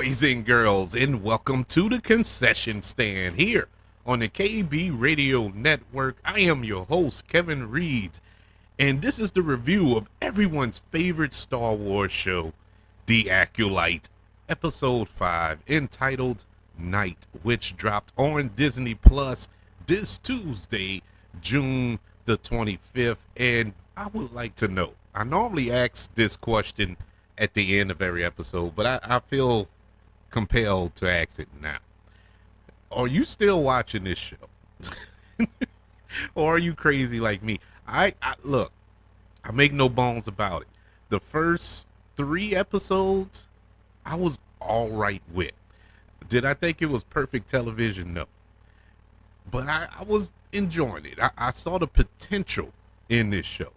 boys and girls, and welcome to the concession stand here on the KB Radio Network. I am your host, Kevin Reed, and this is the review of everyone's favorite Star Wars show, The Acolyte, Episode 5, entitled Night, which dropped on Disney Plus this Tuesday, June the 25th. And I would like to know, I normally ask this question at the end of every episode, but I feel compelled to ask it now. Are you still watching this show? Or are you crazy like me? I look, I make no bones about it. The first 3 episodes, I was all right with. Did I think it was perfect television? No. But I was enjoying it. I saw the potential in this show.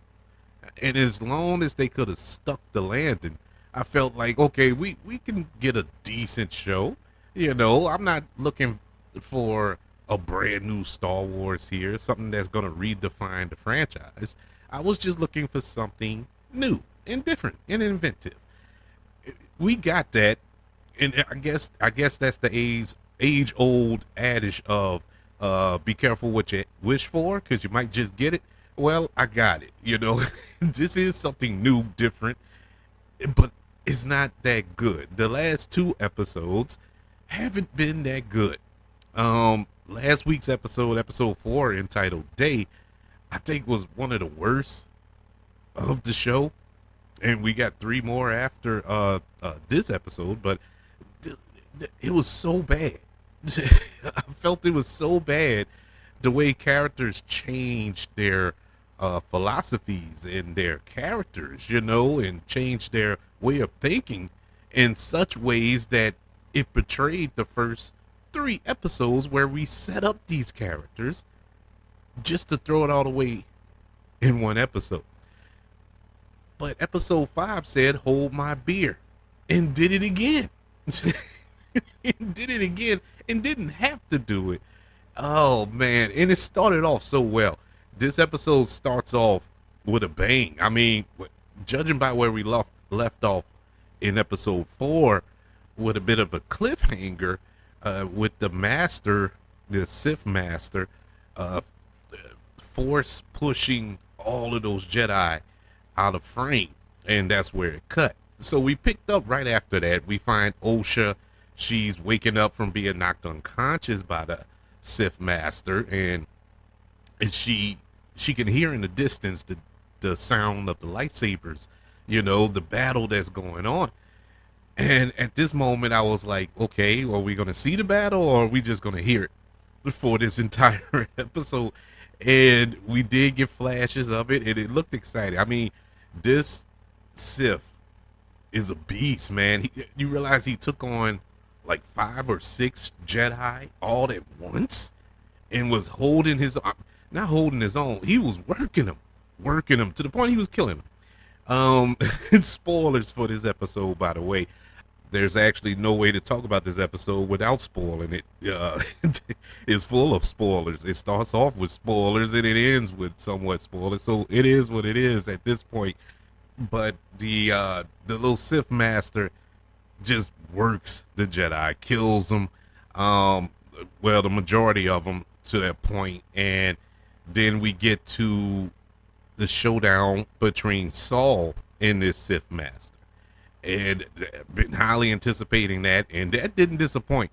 And as long as they could have stuck the landing, I felt like, okay, we can get a decent show. You know, I'm not looking for a brand new Star Wars here, something that's going to redefine the franchise. I was just looking for something new and different and inventive. We got that, and I guess that's the age old adage of be careful what you wish for, because you might just get it. Well, I got it. You know, this is something new, different, but it's not that good. The last 2 episodes haven't been that good. Last week's episode 4, entitled Day, I think was one of the worst of the show. And we got 3 more after this episode, but it was so bad. I felt it was so bad the way characters changed their philosophies and their characters, you know, and changed their way of thinking in such ways that it betrayed the first 3 episodes where we set up these characters just to throw it all away in 1 episode. But episode 5 said, hold my beer, and did it again. And did it again and didn't have to do it. Oh man, and it started off so well. This episode starts off with a bang. I mean, judging by where we left off in episode 4, with a bit of a cliffhanger, with the master, the Sith master, force pushing all of those Jedi out of frame, and that's where it cut. So we picked up right after that. We find Ausha. She's waking up from being knocked unconscious by the Sith master, and she can hear in the distance the sound of the lightsabers, you know, the battle that's going on. And at this moment I was like, okay, are we going to see the battle, or are we just going to hear it for this entire episode? And we did get flashes of it, and it looked exciting. I mean, this Sith is a beast, man. You realize he took on like 5 or 6 Jedi all at once, and was holding his, not holding his own, he was working them to the point he was killing them. Spoilers for this episode, by the way. There's actually no way to talk about this episode without spoiling it. It's full of spoilers. It starts off with spoilers and it ends with somewhat spoilers, so it is what it is at this point. But the little Sith master just works the Jedi, kills them, well, the majority of them to that point. And then we get to the showdown between Saul and this Sith master, and been highly anticipating that, and that didn't disappoint.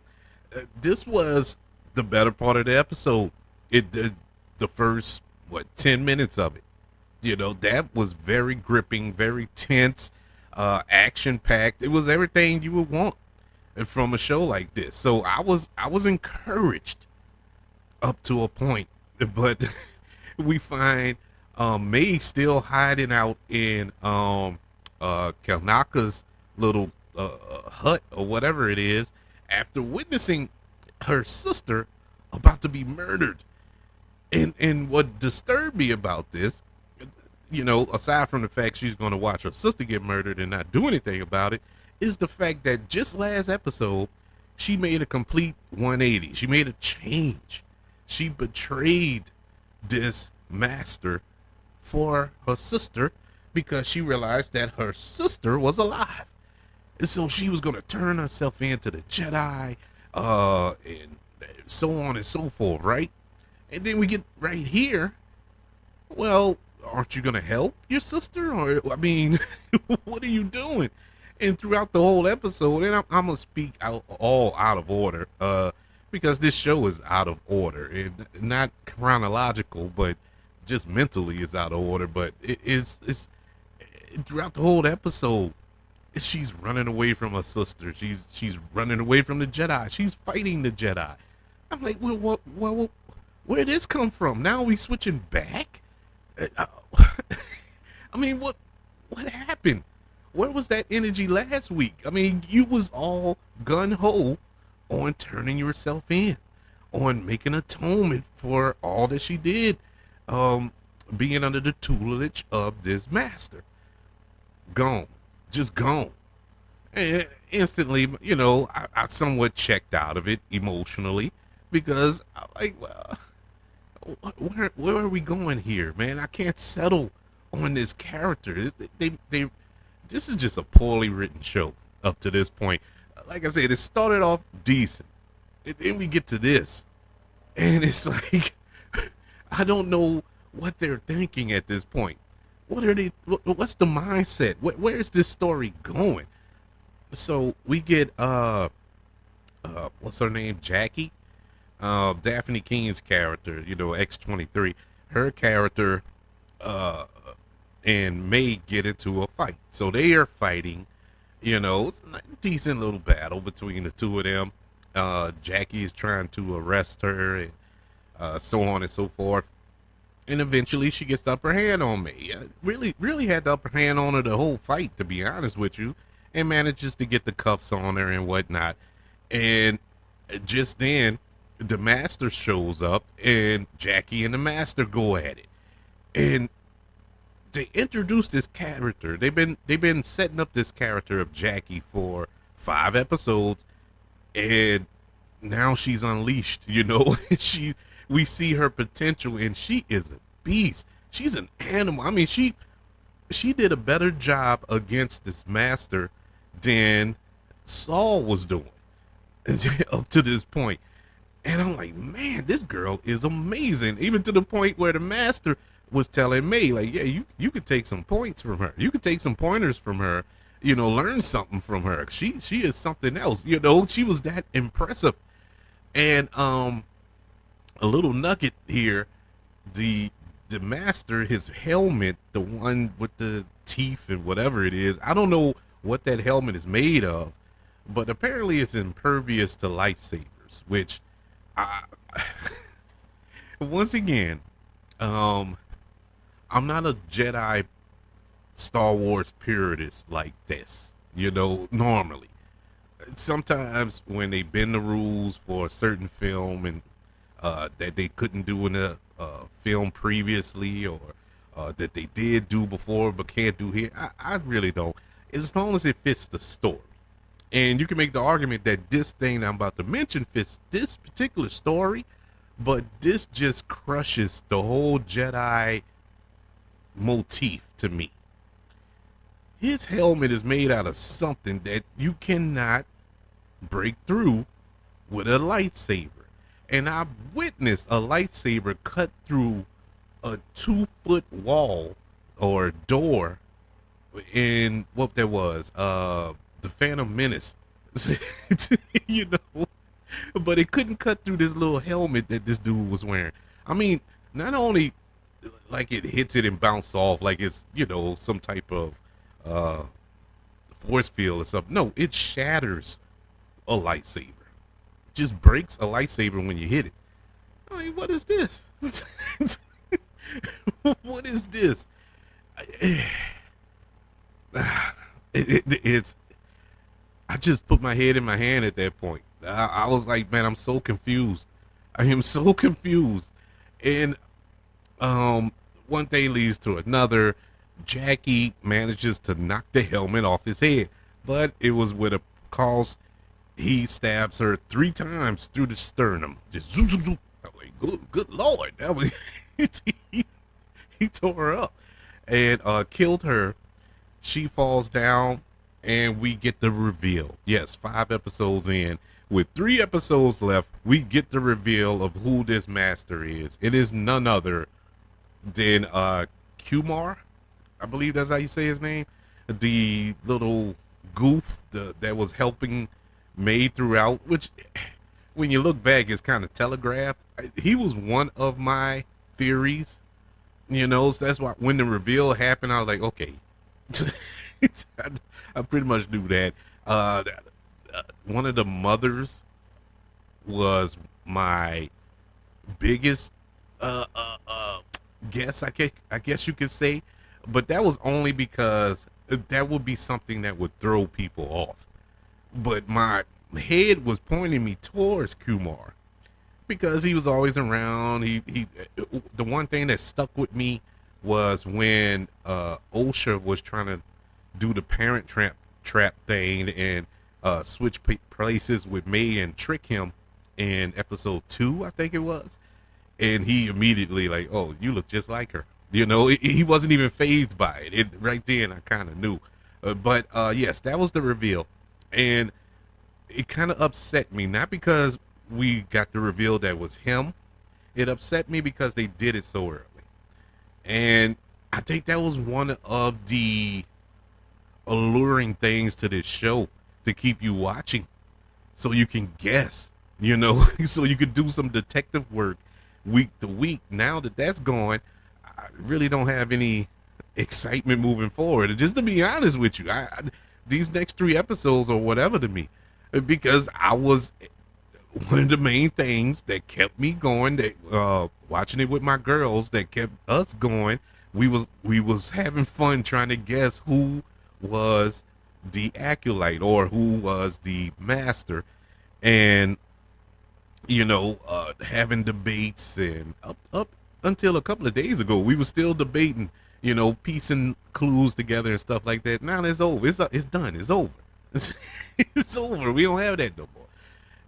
This was the better part of the episode. It did the first 10 minutes of it, you know, that was very gripping, very tense, action packed. It was everything you would want from a show like this. So I was encouraged up to a point, but we find May still hiding out in Kalnaka's little hut or whatever it is, after witnessing her sister about to be murdered. And what disturbed me about this, you know, aside from the fact she's going to watch her sister get murdered and not do anything about it, is the fact that just last episode, she made a complete 180. She made a change. She betrayed this master for her sister because she realized that her sister was alive. And so she was gonna turn herself into the Jedi, and so on and so forth, right? And then we get right here. Well, aren't you gonna help your sister? Or I mean, what are you doing? And throughout the whole episode, and I'm gonna speak out all out of order, because this show is out of order and not chronological, but just mentally is out of order. But it's throughout the whole episode, she's running away from her sister. She's running away from the Jedi. She's fighting the Jedi. I'm like, where did this come from? Now we switching back? Uh, I mean, what happened? Where was that energy last week? I mean, you was all gun ho on turning yourself in, on making atonement for all that she did, being under the tutelage of this master. Gone, just gone. And instantly, I somewhat checked out of it emotionally because I like, well, where are we going here, man? I can't settle on this character. This is just a poorly written show up to this point. Like I said, it started off decent, and then we get to this, and it's like I don't know what they're thinking at this point. What are they? What's the mindset? Where's this story going? So we get what's her name? Jackie, Daphne Keen's character. X-23. Her character, and May get into a fight. So they are fighting. It's a decent little battle between the two of them. Jackie is trying to arrest her, and so on and so forth. And eventually she gets the upper hand on me. Really had the upper hand on her the whole fight, to be honest with you, and manages to get the cuffs on her and whatnot. And just then, the master shows up, and Jackie and the master go at it. And they introduced this character. They've been setting up this character of Jackie for 5 episodes, and now she's unleashed. We see her potential, and she is a beast. She's an animal. I mean, she did a better job against this master than Saul was doing up to this point. And I'm like, man, this girl is amazing. Even to the point where the master was telling May, like, yeah, you could take some points from her. You could take some pointers from her. Learn something from her. She is something else. She was that impressive. And a little nugget here, the master, his helmet, the one with the teeth and whatever it is, I don't know what that helmet is made of, but apparently it's impervious to lifesavers, which once again, I'm not a Jedi Star Wars purist like this, normally. Sometimes when they bend the rules for a certain film and that they couldn't do in a film previously, or that they did do before but can't do here, I really don't. As long as it fits the story. And you can make the argument that this thing I'm about to mention fits this particular story, but this just crushes the whole Jedi motif to me. His helmet is made out of something that you cannot break through with a lightsaber. And I've witnessed a lightsaber cut through a 2-foot wall or door in what there was, the Phantom Menace. But it couldn't cut through this little helmet that this dude was wearing. I mean, not only like it hits it and bounces off like it's, some type of force field or something. No, it shatters a lightsaber. Just breaks a lightsaber when you hit it. I mean, what is this? What is this? It's. I just put my head in my hand at that point. I was like, man, I'm so confused. I am so confused. And one thing leads to another. Jackie manages to knock the helmet off his head, but it was with a cause. He stabs her 3 times through the sternum. Just zoom, zoom, zoom. I'm like, good Lord. That was, he tore her up and killed her. She falls down, and we get the reveal. Yes, 5 episodes in, with 3 episodes left, we get the reveal of who this master is. It is none other than Kumar. I believe that's how you say his name. The little goof that was helping May throughout, which when you look back is kind of telegraphed. He was one of my theories, so that's why when the reveal happened, I was like, okay. I pretty much knew that. One of the mothers was my biggest guess. I guess you could say, but that was only because that would be something that would throw people off. But my head was pointing me towards Kumar because he was always around. He the one thing that stuck with me was when Ausha was trying to do the parent trap thing and switch places with May and trick him in episode 2, I think it was, and he immediately like, oh, you look just like her. He wasn't even phased by it. Right then I kind of knew, but yes, that was the reveal, and it kind of upset me, not because we got the reveal that was him. It upset me because they did it so early, and I think that was one of the alluring things to this show, to keep you watching so you can guess, so you could do some detective work week to week. Now that that's gone, I really don't have any excitement moving forward. And just to be honest with you, these next 3 episodes or whatever to me, because I was one of the main things that kept me going, that watching it with my girls, that kept us going. We was having fun trying to guess who was the Acolyte or who was the master, and having debates, and up until a couple of days ago we were still debating, piecing clues together and stuff like that. Now it's over. It's done. It's over. It's over. We don't have that no more.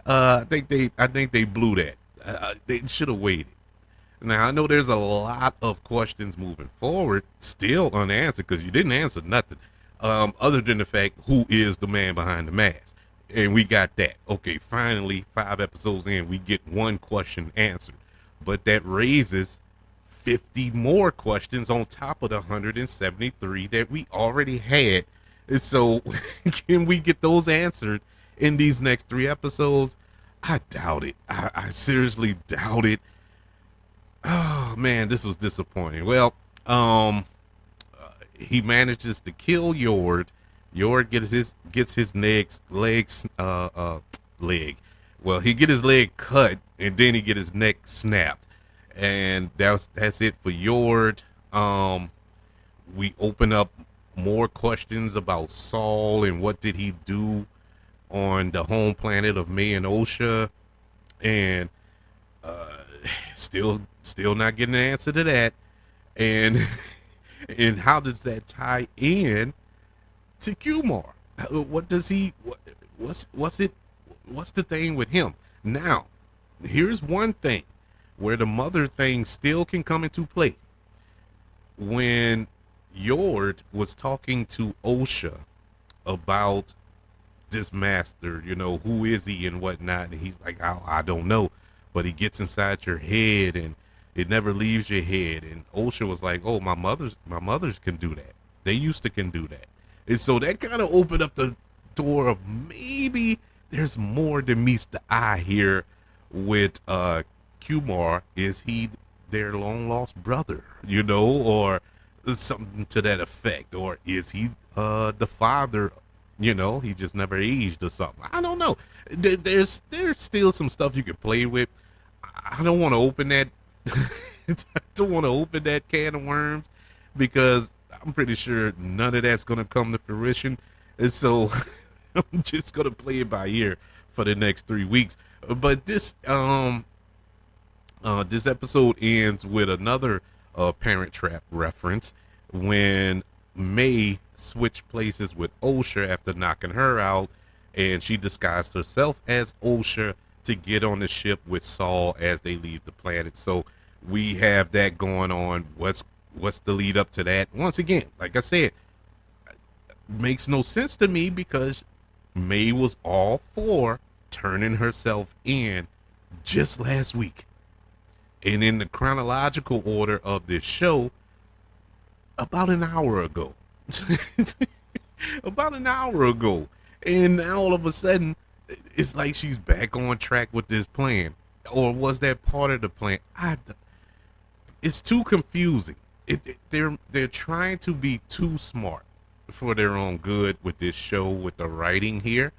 I think they blew that. They should have waited. Now I know there's a lot of questions moving forward still unanswered, because you didn't answer nothing, other than the fact who is the man behind the mask, and we got that. Okay, finally, 5 episodes in, we get one question answered, but that raises 50 more questions on top of the 173 that we already had. And so, can we get those answered in these next 3 episodes? I doubt it. I seriously doubt it. Oh man, this was disappointing. Well, he manages to kill Yord. Yord gets his legs leg. Well, he get his leg cut, and then he get his neck snapped, and that's it for Yord. We open up more questions about Saul and what did he do on the home planet of May and Ausha, and still not getting an answer to that. And and how does that tie in to Kumar? What does he? What's the thing with him? Now, here's one thing where the mother thing still can come into play. When Yord was talking to Ausha about this master, who is he and whatnot, and he's like, I don't know, but he gets inside your head and it never leaves your head. And Ausha was like, oh, my mothers can do that. They used to can do that. And so that kind of opened up the door of maybe there's more than meets the eye here with Kumar. Is he their long lost brother, or something to that effect? Or is he the father? He just never aged or something. I don't know. There's still some stuff you can play with. I don't want to open that. I don't want to open that can of worms, because I'm pretty sure none of that's going to come to fruition. And so I'm just going to play it by ear for the next 3 weeks. But this episode ends with another Parent Trap reference, when May switched places with Ausha after knocking her out, and she disguised herself as Ausha to get on the ship with Saul as they leave the planet. So we have that going on. What's the lead up to that? Once again, like I said, makes no sense to me because May was all for turning herself in just last week. And in the chronological order of this show, about an hour ago. About an hour ago. And now all of a sudden, it's like she's back on track with this plan. Or was that part of the plan? It's too confusing. They're trying to be too smart for their own good with this show, with the writing here.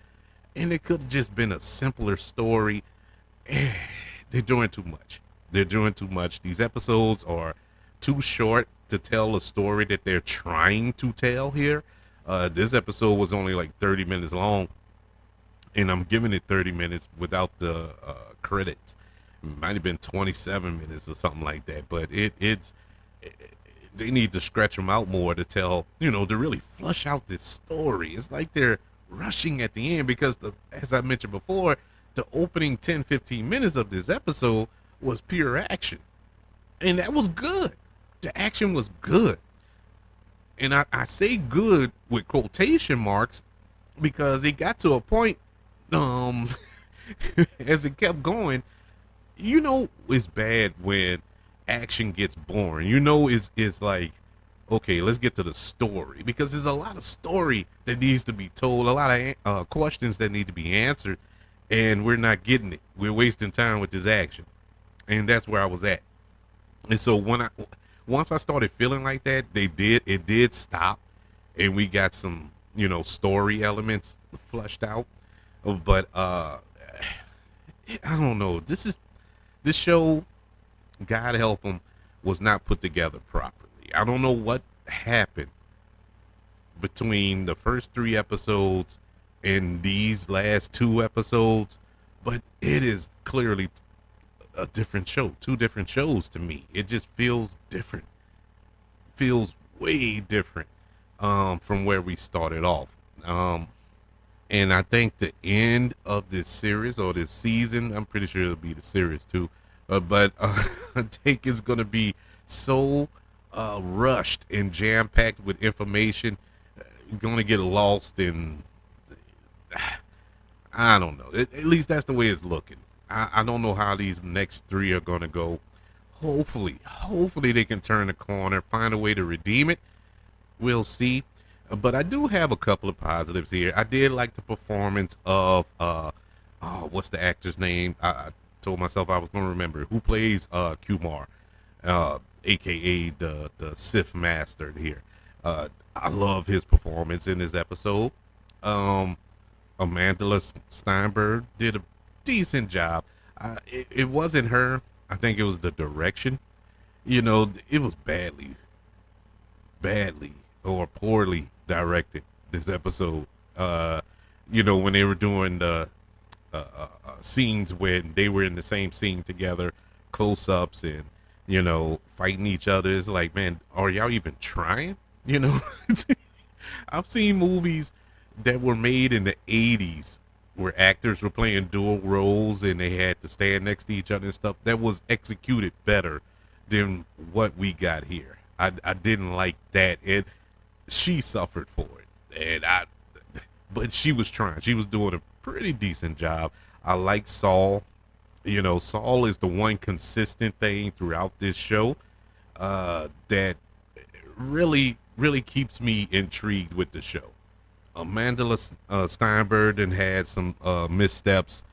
And it could have just been a simpler story. They're doing too much. They're doing too much. These episodes are too short to tell a story that they're trying to tell here. This episode was only like 30 minutes long, and I'm giving it 30 minutes without the credits. It might have been 27 minutes or something like that, but they need to stretch them out more to tell, to really flush out this story. It's like they're rushing at the end because, as I mentioned before, the opening 10-15 minutes of this episode was pure action. And that was good. The action was good. And I say good with quotation marks because it got to a point, as it kept going, it's bad when action gets boring. It's like, okay, let's get to the story because there's a lot of story that needs to be told, a lot of questions that need to be answered, and we're not getting it. We're wasting time with this action. And that's where I was at. And so once I started feeling like that, it did stop, and we got some, story elements flushed out. But I don't know. This show, God help them, was not put together properly. I don't know what happened between the first 3 episodes and these last 2 episodes, but it is clearly a different show, 2 different shows to me. It just feels different, feels way different from where we started off. And I think the end of this series or this season, I'm pretty sure it'll be the series too, but I think it's going to be so rushed and jam-packed with information, going to get lost in, I don't know. At least that's the way it's looking. I don't know how these next 3 are going to go. Hopefully they can turn the corner, find a way to redeem it. We'll see. But I do have a couple of positives here. I did like the performance of, what's the actor's name? I told myself I was going to remember. Who plays Kumar, a.k.a. the Sith Master here. I love his performance in this episode. Amanda Steinberg did a decent job. It wasn't her. I think it was the direction. It was badly or poorly directed, this episode. When they were doing the scenes when they were in the same scene together, close-ups and, fighting each other. It's like, man, are y'all even trying? I've seen movies that were made in the 80s where actors were playing dual roles and they had to stand next to each other and stuff. That was executed better than what we got here. I didn't like that, and she suffered for it. But she was trying. She was doing a pretty decent job. I like Saul. Saul is the one consistent thing throughout this show that really, really keeps me intrigued with the show. Amanda Steinberg and had some missteps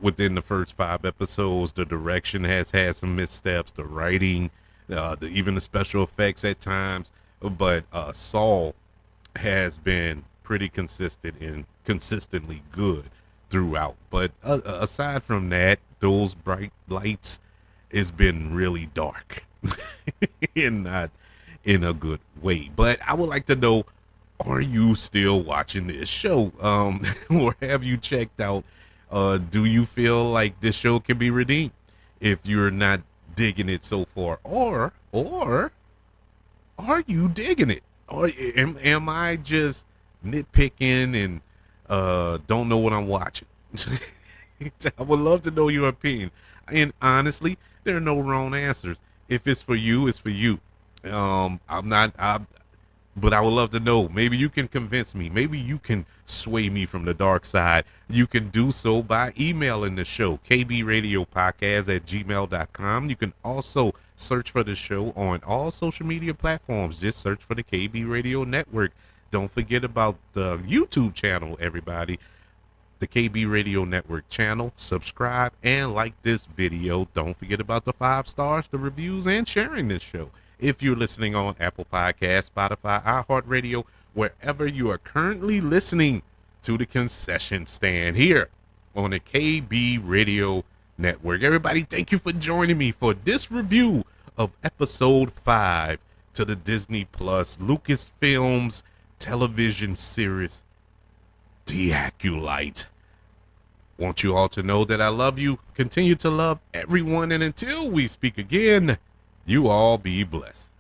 within the first 5 episodes. The direction has had some missteps. The writing, even the special effects at times. But Saul has been pretty consistent and consistently good throughout. But aside from that, those bright lights, it's been really dark and not in a good way. But I would like to know, are you still watching this show? Or have you checked out? Do you feel like this show can be redeemed if you're not digging it so far? Or are you digging it? Or am I just nitpicking and don't know what I'm watching? I would love to know your opinion. And honestly, there are no wrong answers. If it's for you, it's for you. But I would love to know. Maybe you can convince me. Maybe you can sway me from the dark side. You can do so by emailing the show, kbradiopodcast@gmail.com. You can also search for the show on all social media platforms. Just search for the KB Radio Network. Don't forget about the YouTube channel, everybody. The KB Radio Network channel. Subscribe and like this video. Don't forget about the 5 stars, the reviews, and sharing this show. If you're listening on Apple Podcasts, Spotify, iHeartRadio, wherever you are currently listening to the concession stand here on the KB Radio Network. Everybody, thank you for joining me for this review of episode 5 to the Disney Plus Lucasfilms television series, The Acolyte. Want you all to know that I love you. Continue to love everyone. And until we speak again, you all be blessed.